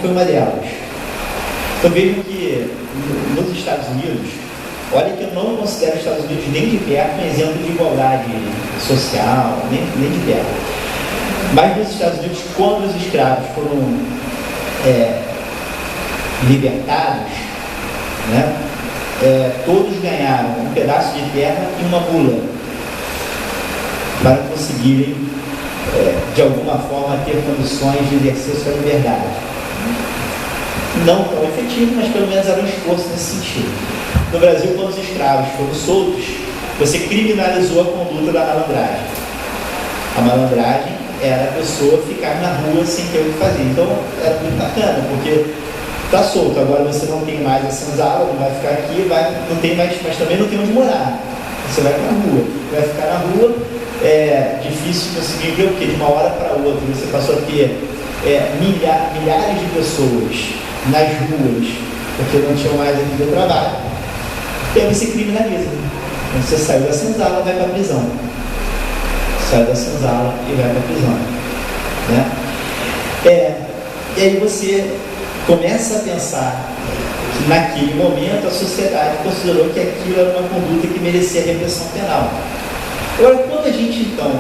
foi uma delas. Então vejam que nos Estados Unidos, olha que eu não considero os Estados Unidos nem de perto um exemplo de igualdade social, nem de perto. Mas nos Estados Unidos, quando os escravos foram libertados, né, todos ganharam um pedaço de terra e uma mula para conseguirem, de alguma forma, ter condições de exercer sua liberdade. Não tão efetivo, mas pelo menos era um esforço nesse sentido. No Brasil, quando os escravos foram soltos, você criminalizou a conduta da malandragem. A malandragem era a pessoa ficar na rua sem ter o que fazer. Então, era muito bacana, porque está solto, agora você não tem mais a senzala, não vai ficar aqui, não tem mais, mas também não tem onde morar. Você vai para a rua, vai ficar na rua, é difícil conseguir emprego, porque de uma hora para outra você passou a ter milhares de pessoas nas ruas, porque não tinham mais aqui do trabalho. E aí você criminaliza. Você saiu da senzala, vai para a prisão. Sai da senzala e vai para a prisão. Né? E aí você começa a pensar que naquele momento a sociedade considerou que aquilo era uma conduta que merecia repressão penal. Agora, quando a gente então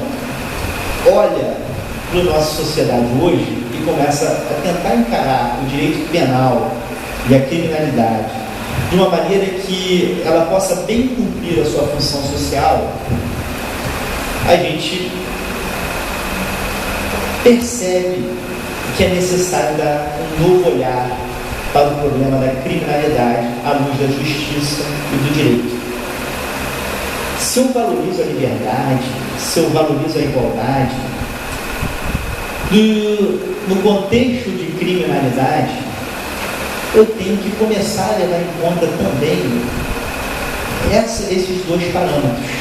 olha para a nossa sociedade hoje e começa a tentar encarar o direito penal e a criminalidade de uma maneira que ela possa bem cumprir a sua função social, a gente percebe que é necessário dar um novo olhar para o problema da criminalidade à luz da justiça e do direito. Se eu valorizo a liberdade, se eu valorizo a igualdade, no contexto de criminalidade, eu tenho que começar a levar em conta também esses dois parâmetros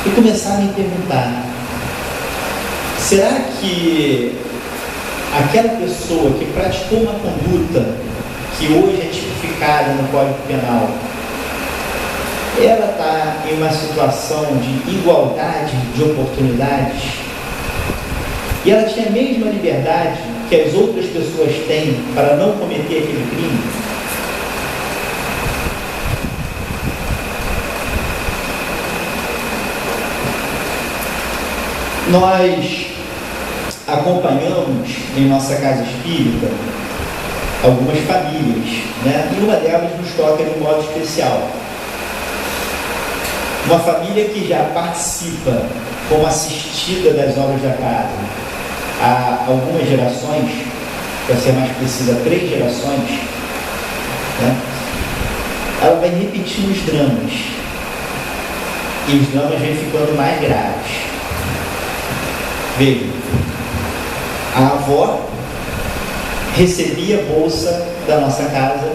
e começar a me perguntar: será que aquela pessoa que praticou uma conduta que hoje é tipificada no Código Penal, ela está em uma situação de igualdade de oportunidades e ela tinha a mesma liberdade que as outras pessoas têm para não cometer aquele crime? Nós acompanhamos em nossa casa espírita algumas famílias, né? E uma delas nos toca de modo especial. Uma família que já participa como assistida das obras da casa há algumas gerações, para ser mais precisa, 3 gerações, né? Ela vai repetindo os dramas, e os dramas vêm ficando mais graves. Veja, a avó recebia bolsa da nossa casa,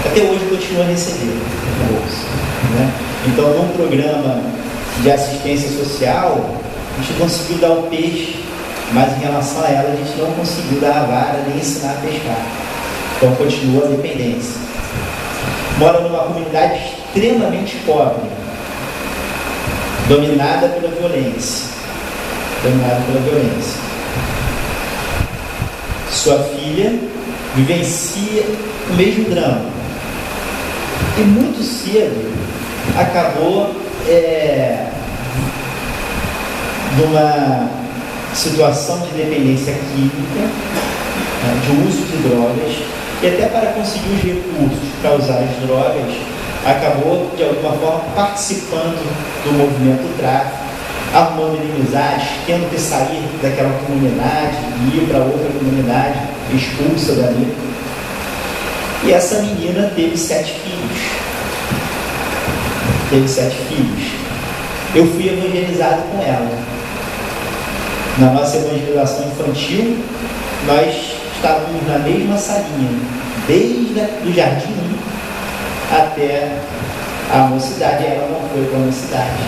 até hoje continua recebendo a bolsa, né? Então, num programa de assistência social, a gente conseguiu dar o peixe, mas em relação a ela, a gente não conseguiu dar a vara nem ensinar a pescar. Então, continua a dependência. Mora numa comunidade extremamente pobre, dominada pela violência. Sua filha vivencia o mesmo drama. E muito cedo acabou numa situação de dependência química, né, de uso de drogas, e até para conseguir os recursos para usar as drogas, acabou de alguma forma participando do movimento do tráfico, arrumando inimizades, tendo que sair daquela comunidade e ir para outra comunidade, expulsa dali. E essa menina teve 7 filhos. Eu fui evangelizado com ela. Na nossa evangelização infantil, nós estávamos na mesma salinha, desde o jardim 1 até a mocidade. Ela não foi para a mocidade,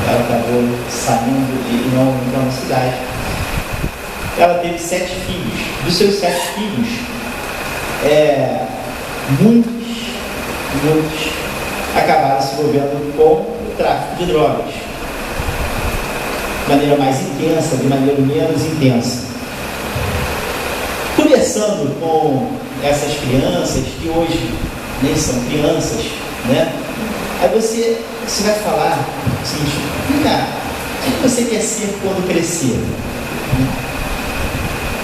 ela acabou saindo e não indo para a mocidade. Ela teve 7 filhos. Dos seus 7 filhos, muitos acabaram se envolvendo com o tráfico de drogas, de maneira mais intensa, de maneira menos intensa. Por conversando com essas crianças, que hoje nem são crianças, né? Aí você vai falar assim, vem cá, o que você quer ser quando crescer?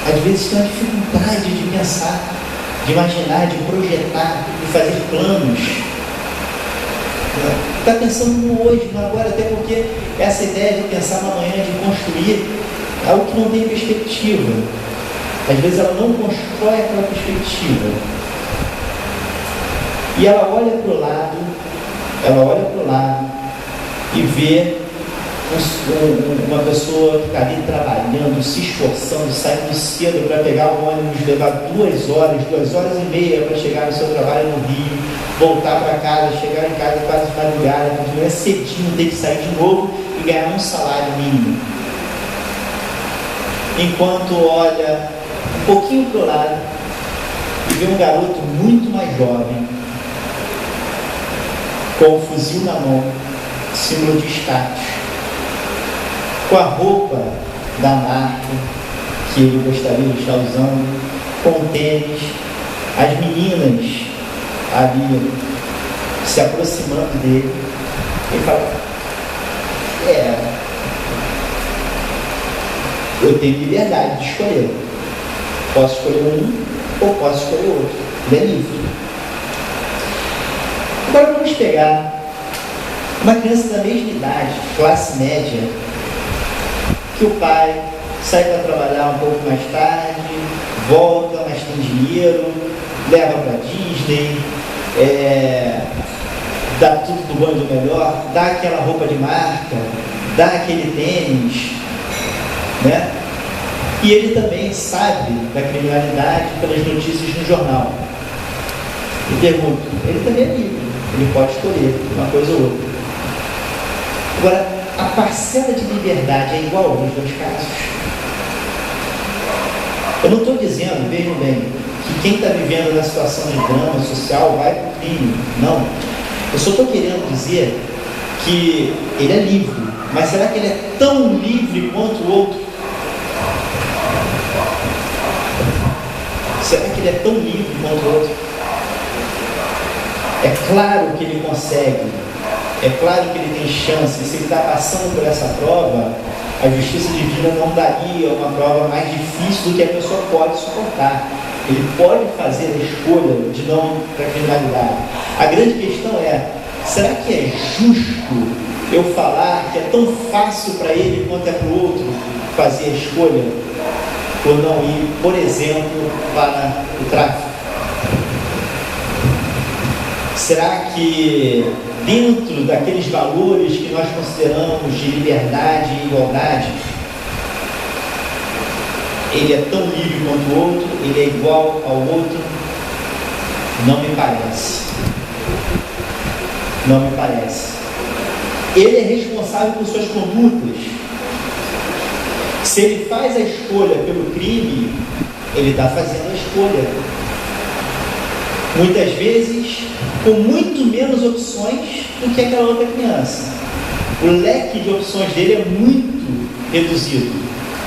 Às vezes tem uma dificuldade de pensar, de imaginar, de projetar, de fazer planos. Está pensando no hoje, no agora, até porque essa ideia de pensar no amanhã, de construir, é algo que não tem perspectiva. Às vezes ela não constrói aquela perspectiva. E ela olha para o lado, e vê uma pessoa que está ali trabalhando, se esforçando, saindo cedo para pegar o ônibus, levar 2 horas e meia para chegar no seu trabalho no Rio, voltar para casa, chegar em casa quase de madrugada, de manhã cedinho, ter que sair de novo e ganhar um salário mínimo. Enquanto olha um pouquinho para o lado e vê um garoto muito mais jovem, com o fuzil na mão, símbolo de status, com a roupa da marca que ele gostaria de estar usando, com o tênis, as meninas ali se aproximando dele, ele fala, eu tenho liberdade de escolher, posso escolher um ou posso escolher outro, ele é livre. Agora vamos pegar uma criança da mesma idade, classe média, que o pai sai para trabalhar um pouco mais tarde, volta, mas tem dinheiro, leva para Disney, dá tudo do bom e do melhor, dá aquela roupa de marca, dá aquele tênis, né? E ele também sabe da criminalidade pelas notícias no jornal. E pergunto, ele também é livre, ele pode escolher uma coisa ou outra. Agora, a parcela de liberdade é igual nos 2 casos? Eu não estou dizendo, vejam bem, que quem está vivendo na situação de drama social vai para o crime. Não. Eu só estou querendo dizer que ele é livre, mas será que ele é tão livre quanto o outro? Será que ele é tão livre quanto o outro? É claro que ele consegue, é claro que ele tem chance. Se ele está passando por essa prova, a justiça divina não daria uma prova mais difícil do que a pessoa pode suportar. Ele pode fazer a escolha de não ir para a criminalidade. A grande questão é, será que é justo eu falar que é tão fácil para ele quanto é para o outro fazer a escolha por não ir, por exemplo, para o tráfico? Será que dentro daqueles valores que nós consideramos de liberdade e igualdade, ele é tão livre quanto o outro, ele é igual ao outro? Não me parece. Não me parece. Ele é responsável por suas condutas. Se ele faz a escolha pelo crime, ele está fazendo a escolha. Muitas vezes, com muito menos opções do que aquela outra criança. O leque de opções dele é muito reduzido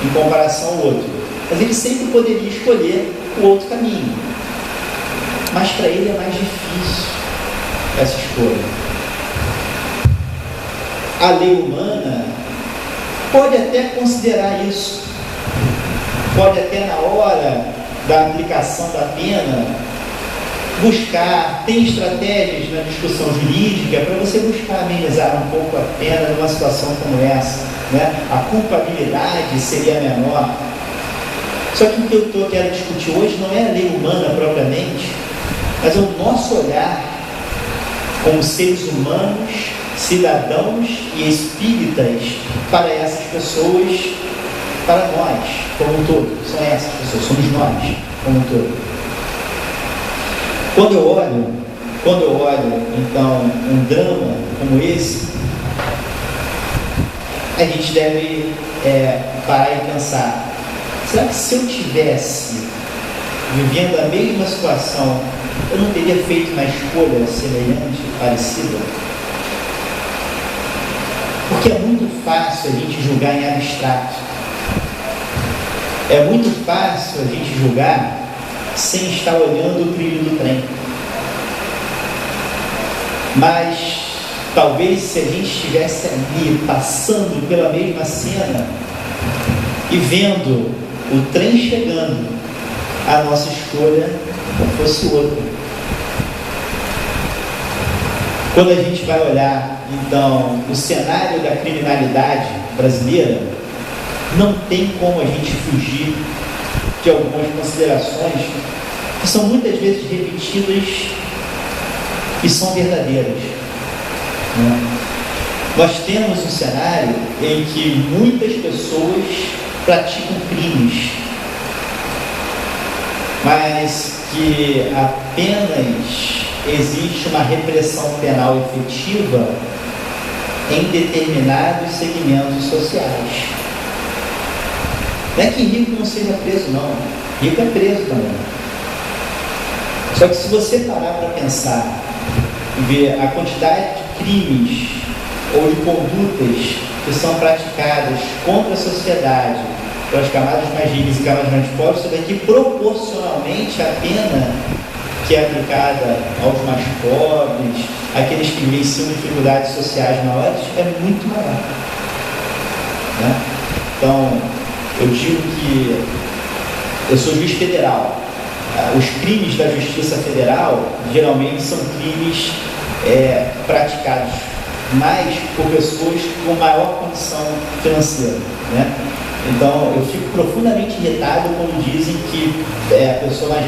em comparação ao outro. Mas ele sempre poderia escolher o outro caminho. Mas para ele é mais difícil essa escolha. A lei humana pode até considerar isso. Pode até na hora da aplicação da pena buscar, tem estratégias na discussão jurídica para você buscar amenizar um pouco a pena numa situação como essa, né? A culpabilidade seria menor. Só que o que eu quero discutir hoje não é a lei humana propriamente, mas é o nosso olhar como seres humanos, cidadãos e espíritas para essas pessoas, para nós como um todo. São essas pessoas, somos nós como um todo. Quando eu olho, então, um drama como esse, a gente deve parar e pensar, será que se eu tivesse vivendo a mesma situação, eu não teria feito uma escolha semelhante, parecida? Porque é muito fácil a gente julgar em abstrato. É muito fácil a gente julgar sem estar olhando o trilho do trem. Mas talvez se a gente estivesse ali passando pela mesma cena e vendo o trem chegando, a nossa escolha fosse outra. Quando a gente vai olhar, então, o cenário da criminalidade brasileira, não tem como a gente fugir de algumas considerações que são muitas vezes repetidas e são verdadeiras. Nós temos um cenário em que muitas pessoas praticam crimes, mas que apenas existe uma repressão penal efetiva em determinados segmentos sociais. Não é que rico não seja preso, não. Rico é preso também. Só que se você parar para pensar e ver a quantidade de crimes ou de condutas que são praticadas contra a sociedade, pelas camadas mais ricas e camadas mais pobres, você vê que proporcionalmente a pena que é aplicada aos mais pobres, aqueles que vivenciam dificuldades sociais maiores, é muito maior. Né? Então, eu digo que eu sou juiz federal. Os crimes da Justiça Federal geralmente são crimes praticados mais por pessoas com maior condição financeira. Né? Então, eu fico profundamente irritado quando dizem que a pessoa mais